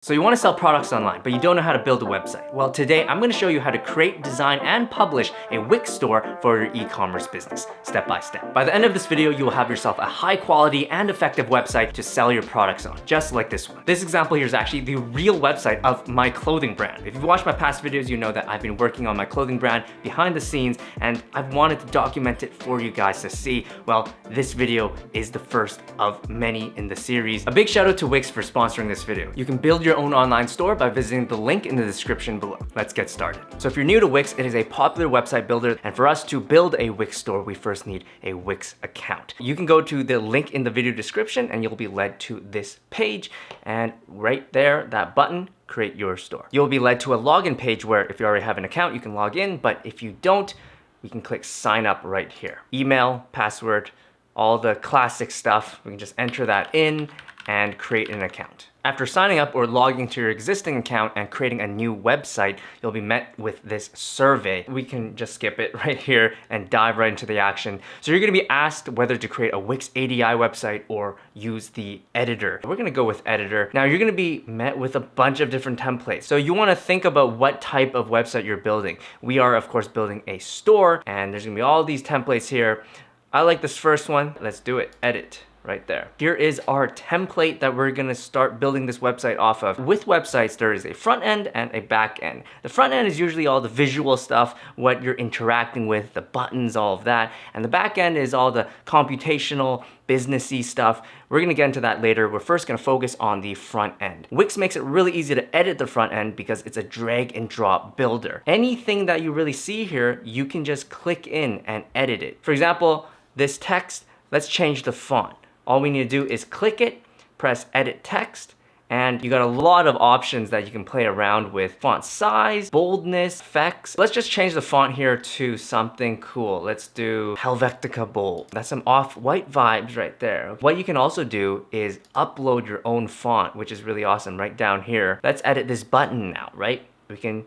So you want to sell products online, but you don't know how to build a website. Well, today I'm going to show you how to create, design, and publish a Wix store for your e-commerce business, step by step. By the end of this video, you will have yourself a high quality and effective website to sell your products on, just like this one. This example here is actually the real website of my clothing brand. If you've watched my past videos, you know that I've been working on my clothing brand behind the scenes, and I've wanted to document it for you guys to see. Well, this video is the first of many in the series. A big shout out to Wix for sponsoring this video. You can build your own online store by visiting the link in the description below. Let's get started. So if you're new to Wix, it is a popular website builder, and for us to build a Wix store, we first need a Wix account. You can go to the link in the video description and you'll be led to this page, and right there, that button, create your store. You'll be led to a login page where if you already have an account, you can log in, but if you don't, we can click sign up right here. Email, password, all the classic stuff. We can just enter that in and create an account. After signing up or logging to your existing account and creating a new website, you'll be met with this survey. We can just skip it right here and dive right into the action. So you're gonna be asked whether to create a Wix ADI website or use the editor. We're gonna go with editor. Now you're gonna be met with a bunch of different templates. So you wanna think about what type of website you're building. We are of course building a store, and there's gonna be all these templates here. I like this first one. Let's do it, edit. Right there. Here is our template that we're gonna start building this website off of. With websites, there is a front end and a back end. The front end is usually all the visual stuff, what you're interacting with, the buttons, all of that. And the back end is all the computational, businessy stuff. We're gonna get into that later. We're first gonna focus on the front end. Wix makes it really easy to edit the front end because it's a drag and drop builder. Anything that you really see here, you can just click in and edit it. For example, this text, let's change the font. All we need to do is click it, press edit text, and you got a lot of options that you can play around with. Font size, boldness, effects. Let's just change the font here to something cool. Let's do Helvetica Bold. That's some off-white vibes right there. What you can also do is upload your own font, which is really awesome right down here. Let's edit this button now, right? We can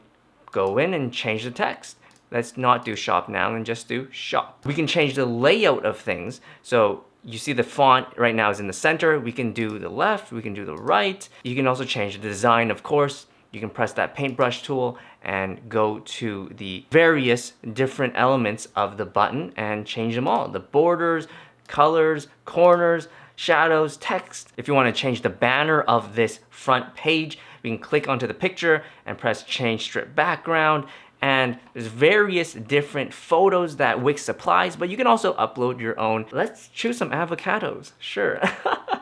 go in and change the text. Let's not do shop now and just do shop. We can change the layout of things. So you see the font right now is in the center. We can do the left, we can do the right. You can also change the design, of course. You can press that paintbrush tool and go to the various different elements of the button and change them all. The borders, colors, corners, shadows, text. If you want to change the banner of this front page, we can click onto the picture and press change strip background. And there's various different photos that Wix supplies, but you can also upload your own. Let's choose some avocados, sure.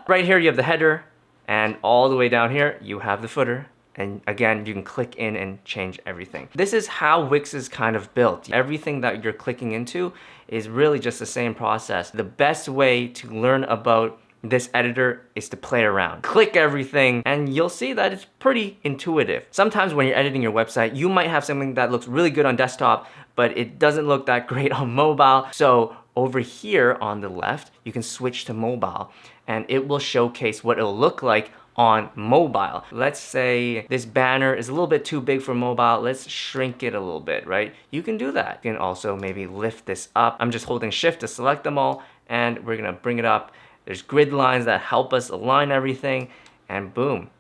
Right here you have the header, and all the way down here you have the footer. And again, you can click in and change everything. This is how Wix is kind of built. Everything that you're clicking into is really just the same process. The best way to learn about this editor is to play around. Click everything and you'll see that it's pretty intuitive. Sometimes when you're editing your website, you might have something that looks really good on desktop, but it doesn't look that great on mobile. So over here on the left, you can switch to mobile and it will showcase what it'll look like on mobile. Let's say this banner is a little bit too big for mobile. Let's shrink it a little bit, right? You can do that. You can also maybe lift this up. I'm just holding shift to select them all and we're gonna bring it up. There's grid lines that help us align everything, and boom.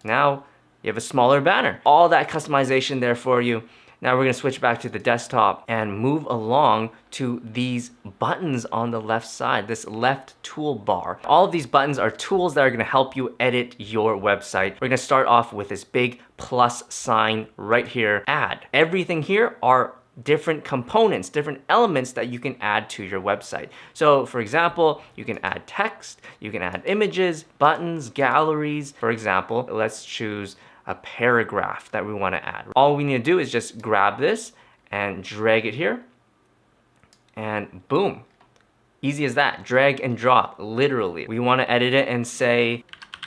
Now you have a smaller banner. All that customization there for you. Now we're gonna switch back to the desktop and move along to these buttons on the left side, this left toolbar. All of these buttons are tools that are gonna help you edit your website. We're gonna start off with this big plus sign right here, add. Everything here are different components, different elements that you can add to your website. So for example, you can add text, you can add images, buttons, galleries. For example, let's choose a paragraph that we want to add. All we need to do is just grab this and drag it here and boom. Easy as that, drag and drop, literally. We want to edit it and say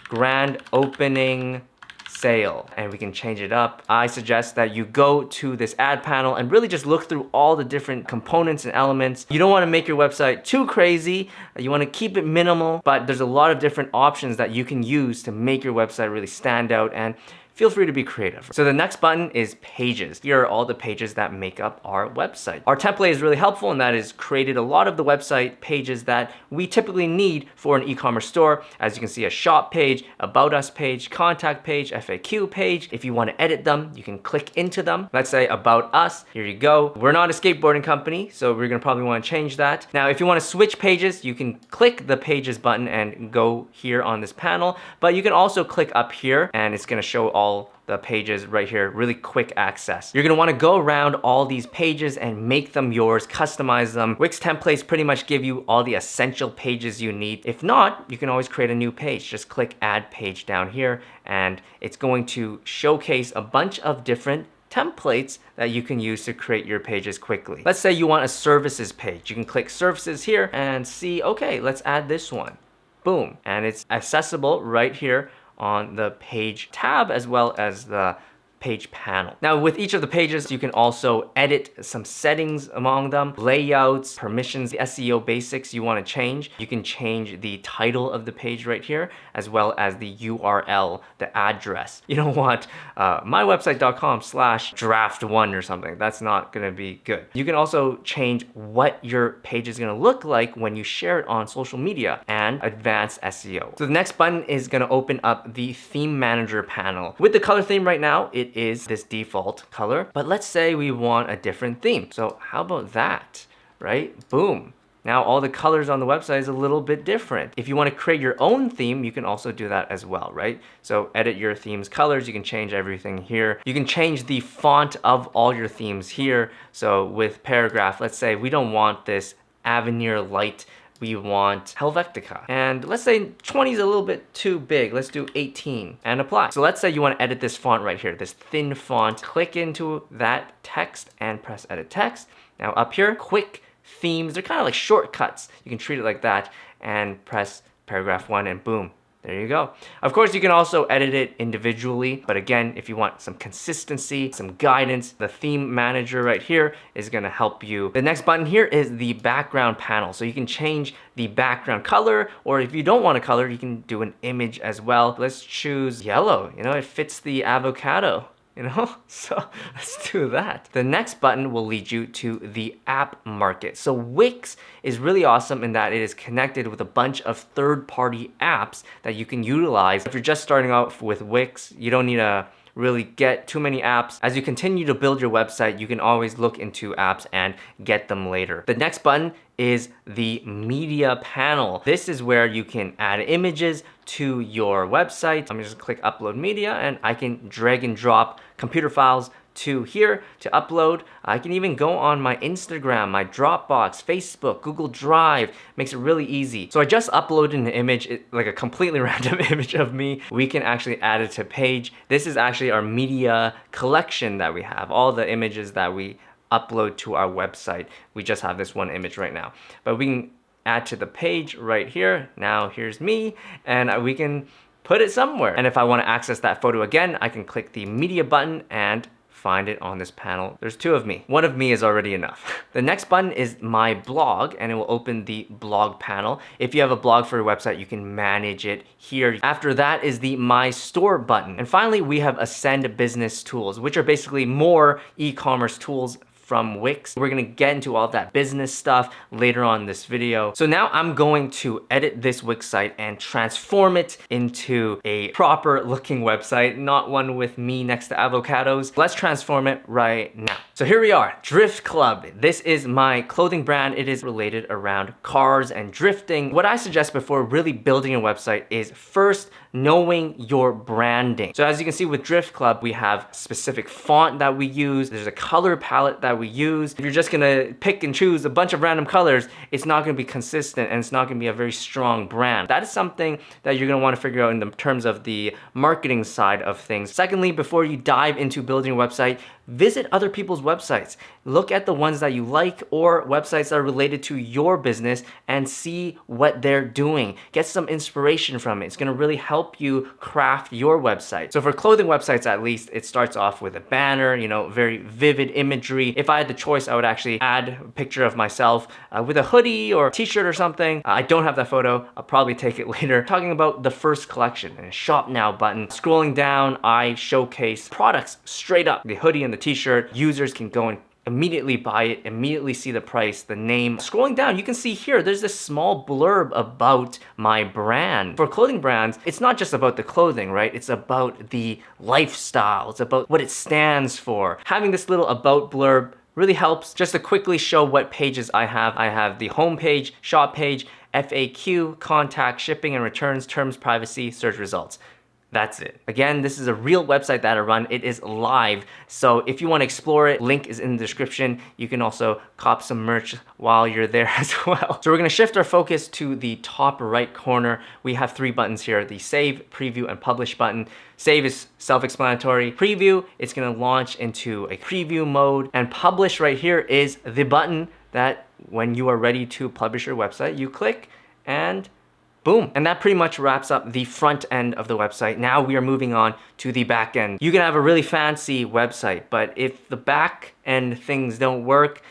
grand opening sale, and we can change it up. I suggest that you go to this ad panel and really just look through all the different components and elements. You don't want to make your website too crazy. You want to keep it minimal, but there's a lot of different options that you can use to make your website really stand out. And feel free to be creative. So the next button is pages. Here are all the pages that make up our website. Our template is really helpful, and that is created a lot of the website pages that we typically need for an e-commerce store. As you can see, a shop page, about us page, contact page, FAQ page. If you want to edit them, you can click into them. Let's say about us, here you go. We're not a skateboarding company, so we're gonna probably want to change that. Now, if you want to switch pages, you can click the pages button and go here on this panel, but you can also click up here and it's gonna show all the pages right here, really quick access. You're gonna wanna go around all these pages and make them yours, customize them. Wix templates pretty much give you all the essential pages you need. If not, you can always create a new page. Just click add page down here and it's going to showcase a bunch of different templates that you can use to create your pages quickly. Let's say you want a services page. You can click services here and see, okay, let's add this one. Boom, and it's accessible right here on the page tab as well as the page panel. Now with each of the pages, you can also edit some settings among them, layouts, permissions, the SEO basics you want to change. You can change the title of the page right here, as well as the URL, the address. You don't want mywebsite.com/draft1 or something. That's not gonna be good. You can also change what your page is gonna look like when you share it on social media and advanced SEO. So the next button is gonna open up the theme manager panel. With the color theme right now, it is this default color, but let's say we want a different theme. So how about that, right? Boom. Now all the colors on the website is a little bit different. If you want to create your own theme, you can also do that as well, right? So edit your theme's colors, you can change everything here. You can change the font of all your themes here. So with paragraph, let's say we don't want this Avenir Light, we want Helvetica. And let's say 20 is a little bit too big. Let's do 18 and apply. So let's say you want to edit this font right here, this thin font. Click into that text and press edit text. Now up here, quick themes. They're kind of like shortcuts. You can treat it like that and press paragraph 1 and boom. There you go. Of course, you can also edit it individually, but again, if you want some consistency, some guidance, the theme manager right here is gonna help you. The next button here is the background panel. So you can change the background color, or if you don't want a color, you can do an image as well. Let's choose yellow. You know, it fits the avocado. You know, so let's do that. The next button will lead you to the app market. So Wix is really awesome in that it is connected with a bunch of third-party apps that you can utilize. If you're just starting out with Wix, you don't need to really get too many apps. As you continue to build your website, you can always look into apps and get them later. The next button is the media panel. This is where you can add images to your website. I'm just click upload media and I can drag and drop computer files to here to upload. I can even go on my Instagram, my Dropbox, Facebook, Google Drive. Makes it really easy. So I just uploaded an image, like a completely random image of me. We can actually add it to page. This is actually our media collection that we have, all the images that we upload to our website. We just have this one image right now, but we can add to the page right here. Now here's me, and we can put it somewhere. And if I want to access that photo again, I can click the media button and find it on this panel. There's two of me. One of me is already enough. The next button is my blog, and it will open the blog panel. If you have a blog for your website, you can manage it here. After that is the My Store button. And finally, we have Ascend Business Tools, which are basically more e-commerce tools from Wix. We're gonna get into all that business stuff later on in this video. So now I'm going to edit this Wix site and transform it into a proper looking website, not one with me next to avocados. Let's transform it right now. So here we are, Drift Club. This is my clothing brand. It is related around cars and drifting. What I suggest before really building a website is first knowing your branding. So as you can see with Drift Club, we have specific font that we use. There's a color palette that we use. If you're just gonna pick and choose a bunch of random colors, it's not gonna be consistent and it's not gonna be a very strong brand. That is something that you're gonna wanna figure out in the terms of the marketing side of things. Secondly, before you dive into building a website, visit other people's websites. Look at the ones that you like or websites that are related to your business and see what they're doing. Get some inspiration from it. It's gonna really help you craft your website. So for clothing websites at least, it starts off with a banner, you know, very vivid imagery. If I had the choice, I would actually add a picture of myself with a hoodie or t-shirt or something. I don't have that photo. I'll probably take it later. Talking about the first collection and a shop now button. Scrolling down, I showcase products straight up. The hoodie and the t-shirt, users can go and immediately buy it, immediately see the price, the name. Scrolling down, you can see here, there's this small blurb about my brand. For clothing brands, it's not just about the clothing, right? It's about the lifestyle. It's about what it stands for. Having this little about blurb really helps. Just to quickly show what pages I have the home page, shop page, FAQ, contact, shipping and returns, terms, privacy, search results. That's it. Again, this is a real website that I run. It is live. So if you want to explore it, link is in the description. You can also cop some merch while you're there as well. So we're going to shift our focus to the top right corner. We have 3 buttons here, the save, preview, and publish button. Save is self-explanatory. Preview, it's going to launch into a preview mode. And publish right here is the button that when you are ready to publish your website, you click and boom. And that pretty much wraps up the front end of the website. Now we are moving on to the back end. You can have a really fancy website, but if the back end things don't work,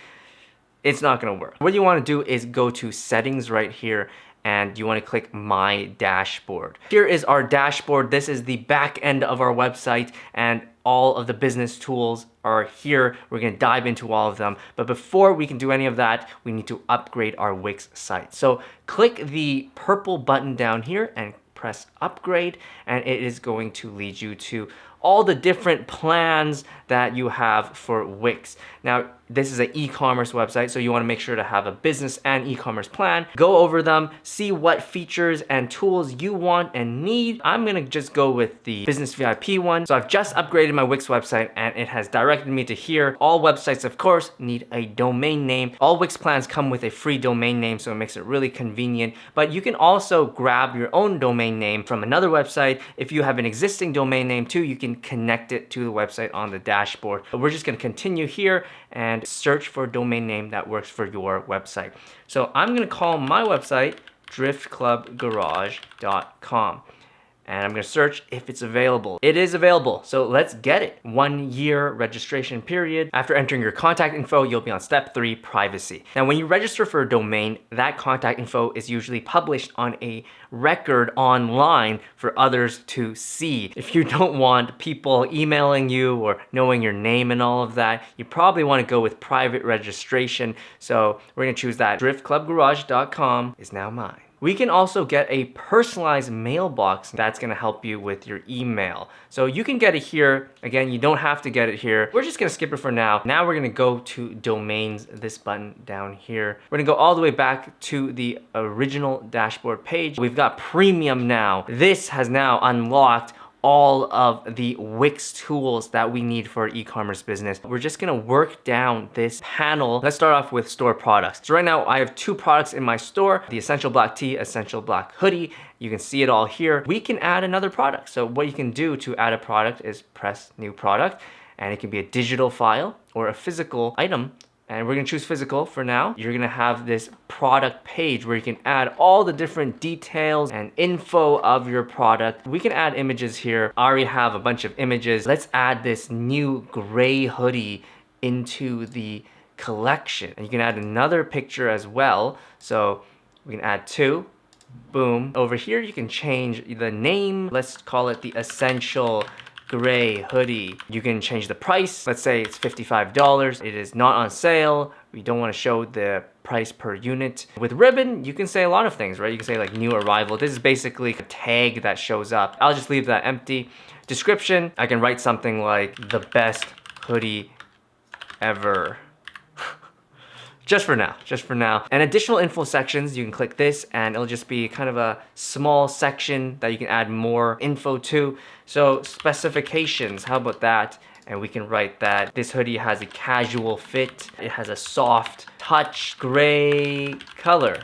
it's not gonna work. What you wanna do is go to settings right here and you wanna click My Dashboard. Here is our dashboard. This is the back end of our website and all of the business tools are here. We're gonna dive into all of them. But before we can do any of that, we need to upgrade our Wix site. So click the purple button down here and press upgrade, and it is going to lead you to all the different plans that you have for Wix. Now, this is an e-commerce website, so you wanna make sure to have a business and e-commerce plan. Go over them, see what features and tools you want and need. I'm gonna just go with the business VIP one. So I've just upgraded my Wix website and it has directed me to here. All websites, of course, need a domain name. All Wix plans come with a free domain name, so it makes it really convenient. But you can also grab your own domain name from another website. If you have an existing domain name too, you can connect it to the website on the dashboard. But we're just gonna continue here and search for a domain name that works for your website. So I'm gonna call my website driftclubgarage.com. And I'm gonna search if it's available. It is available, so let's get it. 1 year registration period. After entering your contact info, you'll be on step 3, privacy. Now, when you register for a domain, that contact info is usually published on a record online for others to see. If you don't want people emailing you or knowing your name and all of that, you probably wanna go with private registration. So we're gonna choose that. driftclubgarage.com is now mine. We can also get a personalized mailbox that's gonna help you with your email. So you can get it here. Again, you don't have to get it here. We're just gonna skip it for now. Now we're gonna go to domains, this button down here. We're gonna go all the way back to the original dashboard page. We've got premium now. This has now unlocked all of the Wix tools that we need for our e-commerce business. We're just gonna work down this panel. Let's start off with store products. So right now I have 2 products in my store, the Essential Black Tee, Essential Black Hoodie. You can see it all here. We can add another product. So what you can do to add a product is press new product, and it can be a digital file or a physical item. And we're gonna choose physical for now. You're gonna have this product page where you can add all the different details and info of your product. We can add images here. I already have a bunch of images. Let's add this new gray hoodie into the collection. And you can add another picture as well. So we can add 2. Boom. Over here, you can change the name. Let's call it the Essential Gray Hoodie. You can change the price. Let's say it's $55. It is not on sale. We don't want to show the price per unit. With ribbon, you can say a lot of things, right? You can say like new arrival. This is basically a tag that shows up. I'll just leave that empty. Description, I can write something like the best hoodie ever. Just for now. And additional info sections, you can click this and it'll just be kind of a small section that you can add more info to. So specifications, how about that? And we can write that this hoodie has a casual fit. It has a soft touch, gray color.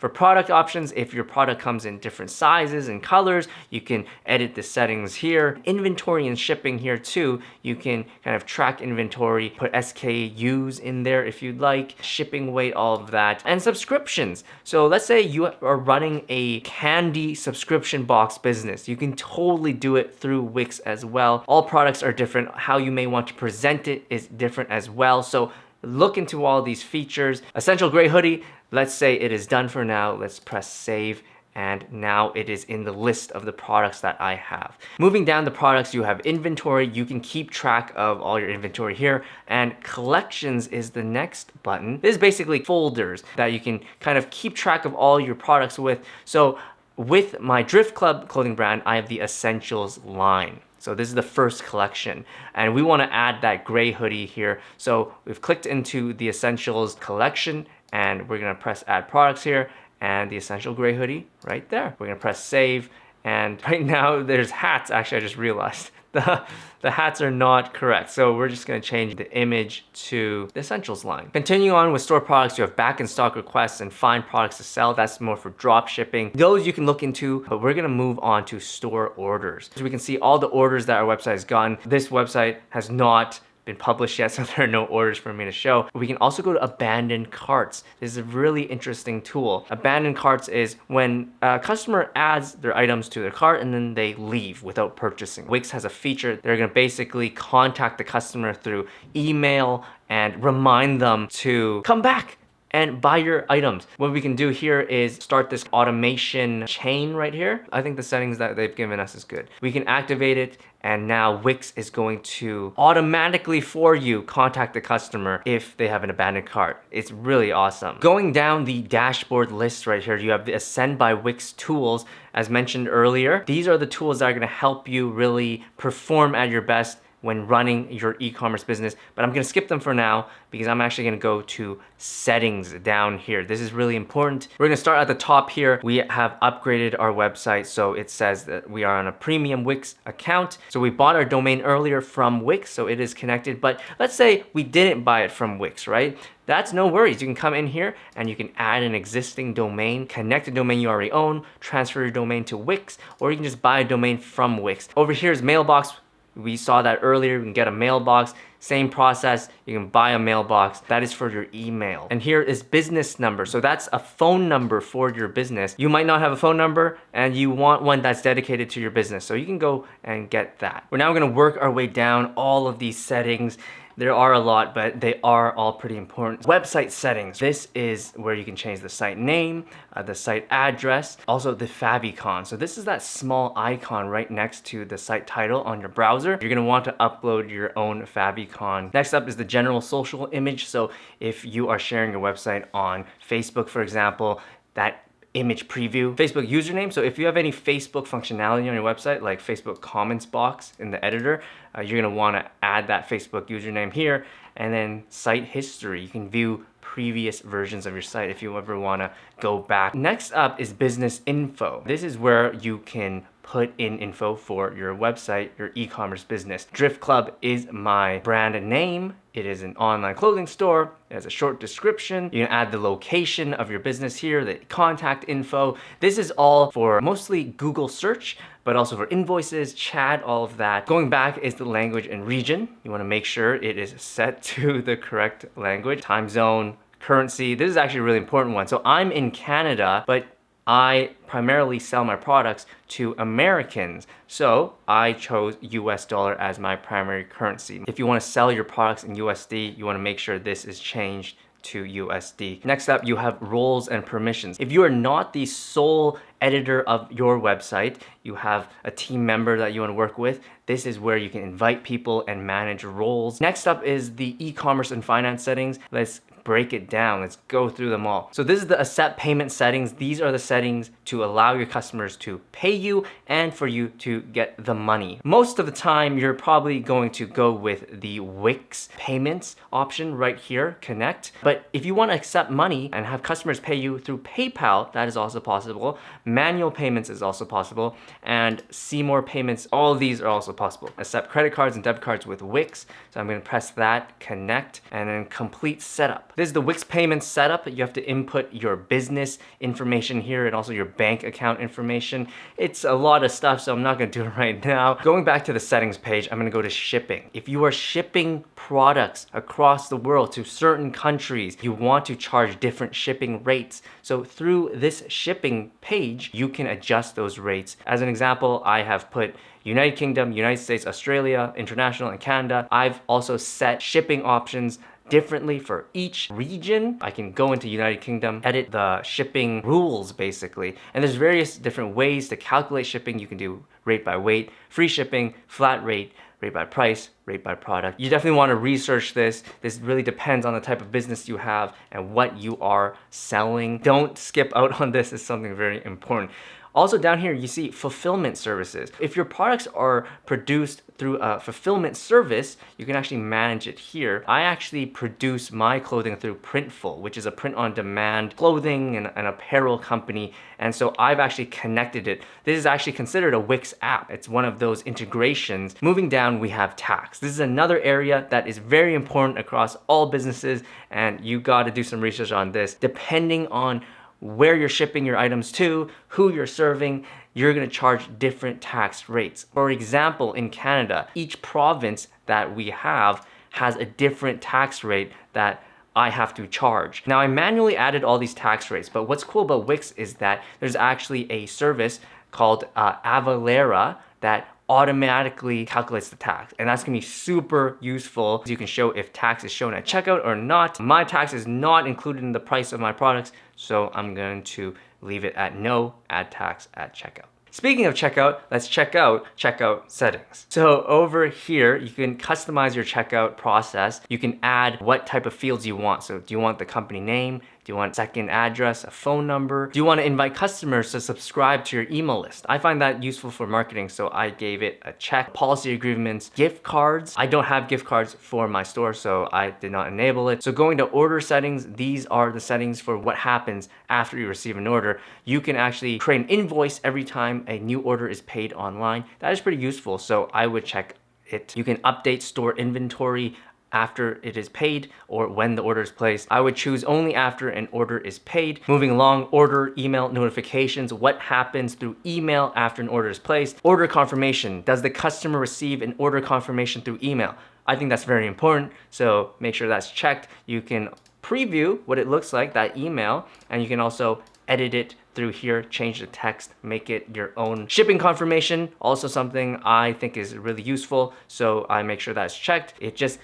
For product options, if your product comes in different sizes and colors, you can edit the settings here. Inventory and shipping here too, you can kind of track inventory, put SKUs in there if you'd like, shipping weight, all of that. And subscriptions. So let's say you are running a candy subscription box business. You can totally do it through Wix as well. All products are different. How you may want to present it is different as well. So look into all these features. Essential gray hoodie, let's say it is done for now. Let's press save. And now it is in the list of the products that I have. Moving down the products, you have inventory. You can keep track of all your inventory here. And collections is the next button. This is basically folders that you can kind of keep track of all your products with. So with my Drift Club clothing brand, I have the Essentials line. So this is the first collection, and we want to add that gray hoodie here. So we've clicked into the Essentials collection, and we're gonna press add products here, and the Essential gray hoodie right there. We're gonna press save, and right now there's hats. Actually, I just realized the hats are not correct. So we're just gonna change the image to the Essentials line. Continuing on with store products, you have back in stock requests and find products to sell. That's more for drop shipping. Those you can look into, but we're gonna move on to store orders. So we can see all the orders that our website has gotten. This website has not been published yet, so there are no orders for me to show. We can also go to abandoned carts. This is a really interesting tool. Abandoned carts is when a customer adds their items to their cart and then they leave without purchasing. Wix has a feature. They're gonna basically contact the customer through email and remind them to come back and buy your items. What we can do here is start this automation chain right here. I think the settings that they've given us is good. We can activate it, and now Wix is going to automatically for you contact the customer if they have an abandoned cart. It's really awesome. Going down the dashboard list right here, you have the Ascend by Wix tools. As mentioned earlier, these are the tools that are gonna help you really perform at your best when running your e-commerce business, but I'm gonna skip them for now because I'm actually gonna go to settings down here. This is really important. We're gonna start at the top here. We have upgraded our website, so it says that we are on a premium Wix account. So we bought our domain earlier from Wix, so it is connected, but let's say we didn't buy it from Wix, right? That's no worries. You can come in here and you can add an existing domain, connect a domain you already own, transfer your domain to Wix, or you can just buy a domain from Wix. Over here is Mailbox. We saw that earlier. You can get a mailbox, same process. You can buy a mailbox. That is for your email. And here is business number. So that's a phone number for your business. You might not have a phone number and you want one that's dedicated to your business. So you can go and get that. We're now gonna work our way down all of these settings. There are a lot, but they are all pretty important. Website settings. This is where you can change the site name, the site address, also the favicon. So this is that small icon right next to the site title on your browser. You're gonna want to upload your own favicon. Next up is the general social image. So if you are sharing your website on Facebook, for example, that image preview, Facebook username. So if you have any Facebook functionality on your website, like Facebook comments box in the editor, you're gonna wanna add that Facebook username here, and then site history. You can view previous versions of your site if you ever wanna go back. Next up is business info. This is where you can put in info for your website, your e-commerce business. Drift Club is my brand name. It is an online clothing store. It has a short description. You can add the location of your business here, the contact info. This is all for mostly Google search, but also for invoices, chat, all of that. Going back is the language and region. You wanna make sure it is set to the correct language. Time zone, currency. This is actually a really important one. So I'm in Canada, but I primarily sell my products to Americans. So I chose US dollar as my primary currency. If you want to sell your products in USD, you want to make sure this is changed to USD. Next up, you have roles and permissions. If you are not the sole editor of your website, you have a team member that you want to work with, this is where you can invite people and manage roles. Next up is the e-commerce and finance settings. Let's break it down. Let's go through them all. So this is the accept payment settings. These are the settings to allow your customers to pay you and for you to get the money. Most of the time, you're probably going to go with the Wix payments option right here, connect. But if you want to accept money and have customers pay you through PayPal, that is also possible. Manual payments is also possible. And see more payments, all of these are also also possible. Accept credit cards and debit cards with Wix. So I'm going to press that, connect, and then complete setup. This is the Wix payment setup. You have to input your business information here and also your bank account information. It's a lot of stuff, so I'm not going to do it right now. Going back to the settings page, I'm going to go to shipping. If you are shipping products across the world to certain countries, you want to charge different shipping rates. So through this shipping page, you can adjust those rates. As an example, I have put United Kingdom, United States, Australia, International, and Canada. I've also set shipping options differently for each region. I can go into United Kingdom, edit the shipping rules basically. And there's various different ways to calculate shipping. You can do rate by weight, free shipping, flat rate, rate by price, rate by product. You definitely want to research this. This really depends on the type of business you have and what you are selling. Don't skip out on this. It's something very important. Also down here, you see fulfillment services. If your products are produced through a fulfillment service, you can actually manage it here. I actually produce my clothing through Printful, which is a print-on-demand clothing and apparel company. And so I've actually connected it. This is actually considered a Wix app. It's one of those integrations. Moving down, we have tax. This is another area that is very important across all businesses, and you got to do some research on this. Depending on where you're shipping your items to, who you're serving, you're gonna charge different tax rates. For example, in Canada, each province that we have has a different tax rate that I have to charge. Now, I manually added all these tax rates, but what's cool about Wix is that there's actually a service called Avalara that automatically calculates the tax, and that's gonna be super useful. You can show if tax is shown at checkout or not. My tax is not included in the price of my products, so I'm going to leave it at no, add tax at checkout. Speaking of checkout, let's check out checkout settings. So over here, you can customize your checkout process. You can add what type of fields you want. So do you want the company name? Do you want second address, a phone number? Do you want to invite customers to subscribe to your email list? I find that useful for marketing, so I gave it a check. Policy agreements, gift cards. I don't have gift cards for my store, so I did not enable it. So going to order settings, these are the settings for what happens after you receive an order. You can actually create an invoice every time a new order is paid online. That is pretty useful, so I would check it. You can update store inventory after it is paid or when the order is placed. I would choose only after an order is paid. Moving along, order email notifications. What happens through email after an order is placed? Order confirmation. Does the customer receive an order confirmation through email? I think that's very important, so make sure that's checked. You can preview what it looks like, that email, and you can also edit it through here, change the text, make it your own. Shipping confirmation, also something I think is really useful, so I make sure that's checked. It just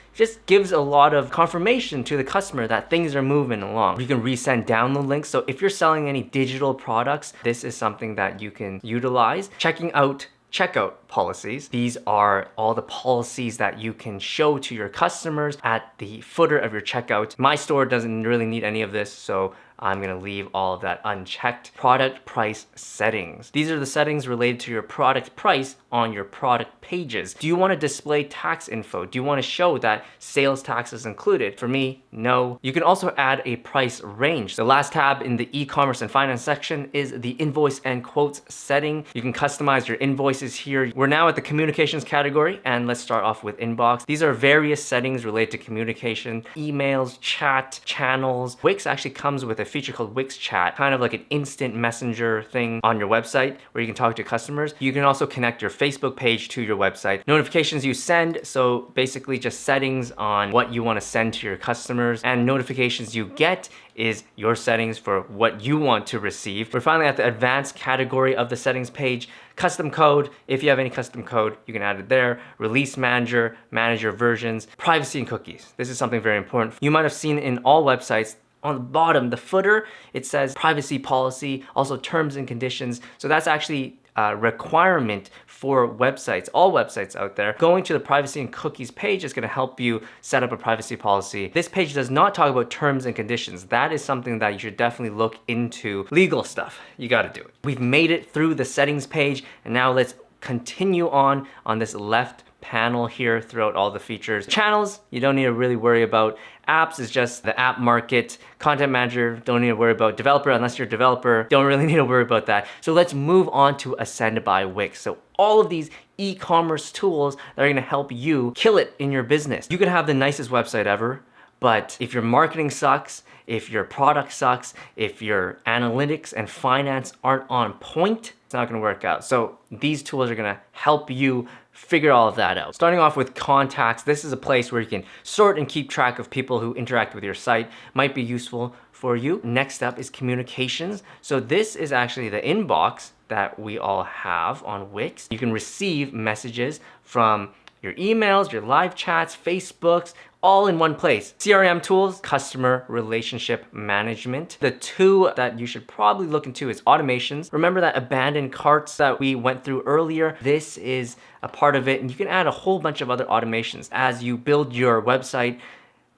gives a lot of confirmation to the customer that things are moving along. You can resend download links, so if you're selling any digital products, this is something that you can utilize. Checking out checkout policies. These are all the policies that you can show to your customers at the footer of your checkout. My store doesn't really need any of this, so I'm gonna leave all of that unchecked. Product price settings. These are the settings related to your product price on your product pages. Do you wanna display tax info? Do you wanna show that sales tax is included? For me, no. You can also add a price range. The last tab in the e-commerce and finance section is the invoice and quotes setting. You can customize your invoices here. We're now at the communications category, and let's start off with inbox. These are various settings related to communication, emails, chat, channels. Wix actually comes with a feature called Wix Chat, kind of like an instant messenger thing on your website where you can talk to customers. You can also connect your Facebook page to your website. Notifications you send, so basically just settings on what you want to send to your customers, and notifications you get is your settings for what you want to receive. We're finally at the advanced category of the settings page. Custom code, if you have any custom code, you can add it there. Release manager, manage your versions. Privacy and cookies. This is something very important. You might have seen in all websites, on the bottom, the footer, it says privacy policy, also terms and conditions. So that's actually a requirement for websites, all websites out there. Going to the privacy and cookies page is gonna help you set up a privacy policy. This page does not talk about terms and conditions. That is something that you should definitely look into. Legal stuff, you gotta do it. We've made it through the settings page, and now let's continue on this left panel here throughout all the features. Channels, you don't need to really worry about. Apps is just the app market. Content manager, don't need to worry about. Developer, unless you're a developer, don't really need to worry about that. So let's move on to Ascend by Wix. So all of these e-commerce tools that are gonna help you kill it in your business. You can have the nicest website ever, but if your marketing sucks, if your product sucks, if your analytics and finance aren't on point, it's not gonna work out. So these tools are gonna help you figure all of that out. Starting off with contacts, this is a place where you can sort and keep track of people who interact with your site. Might be useful for you. Next up is communications. So this is actually the inbox that we all have on Wix. You can receive messages from your emails, your live chats, Facebooks, all in one place. CRM Tools, customer relationship management. The two that you should probably look into is automations. Remember that abandoned carts that we went through earlier? This is a part of it, and you can add a whole bunch of other automations as you build your website.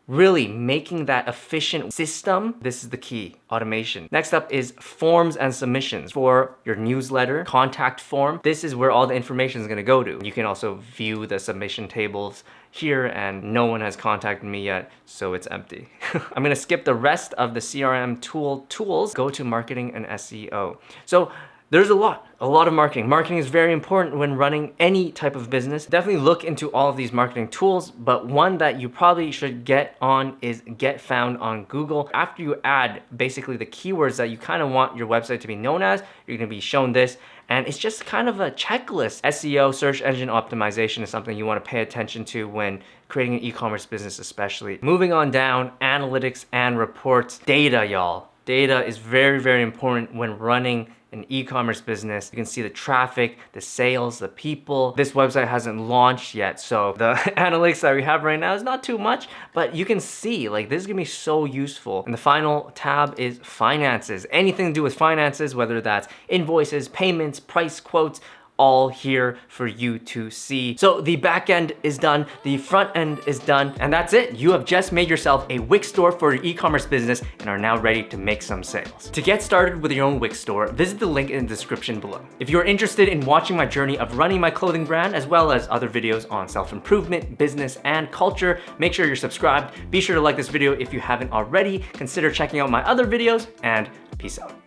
Really making that efficient system, this is the key, automation. Next up is forms and submissions for your newsletter, contact form. This is where all the information is gonna go to. You can also view the submission tables here, and no one has contacted me yet, so it's empty. I'm gonna skip the rest of the CRM tools, go to marketing and SEO. So there's a lot of marketing. Marketing is very important when running any type of business. Definitely look into all of these marketing tools, but one that you probably should get on is get found on Google. After you add basically the keywords that you kind of want your website to be known as, you're gonna be shown this, and it's just kind of a checklist. SEO, search engine optimization, is something you wanna pay attention to when creating an e-commerce business especially. Moving on down, analytics and reports. Data, y'all. Data is very, very important when running an e-commerce business. You can see the traffic, the sales, the people. This website hasn't launched yet, so the analytics that we have right now is not too much, but you can see, like, this is gonna be so useful. And the final tab is finances. Anything to do with finances, whether that's invoices, payments, price quotes, all here for you to see. So the back end is done, the front end is done, and that's it. You have just made yourself a Wix store for your e-commerce business and are now ready to make some sales. To get started with your own Wix store, visit the link in the description below. If you're interested in watching my journey of running my clothing brand, as well as other videos on self-improvement, business, and culture, make sure you're subscribed. Be sure to like this video if you haven't already. Consider checking out my other videos, and peace out.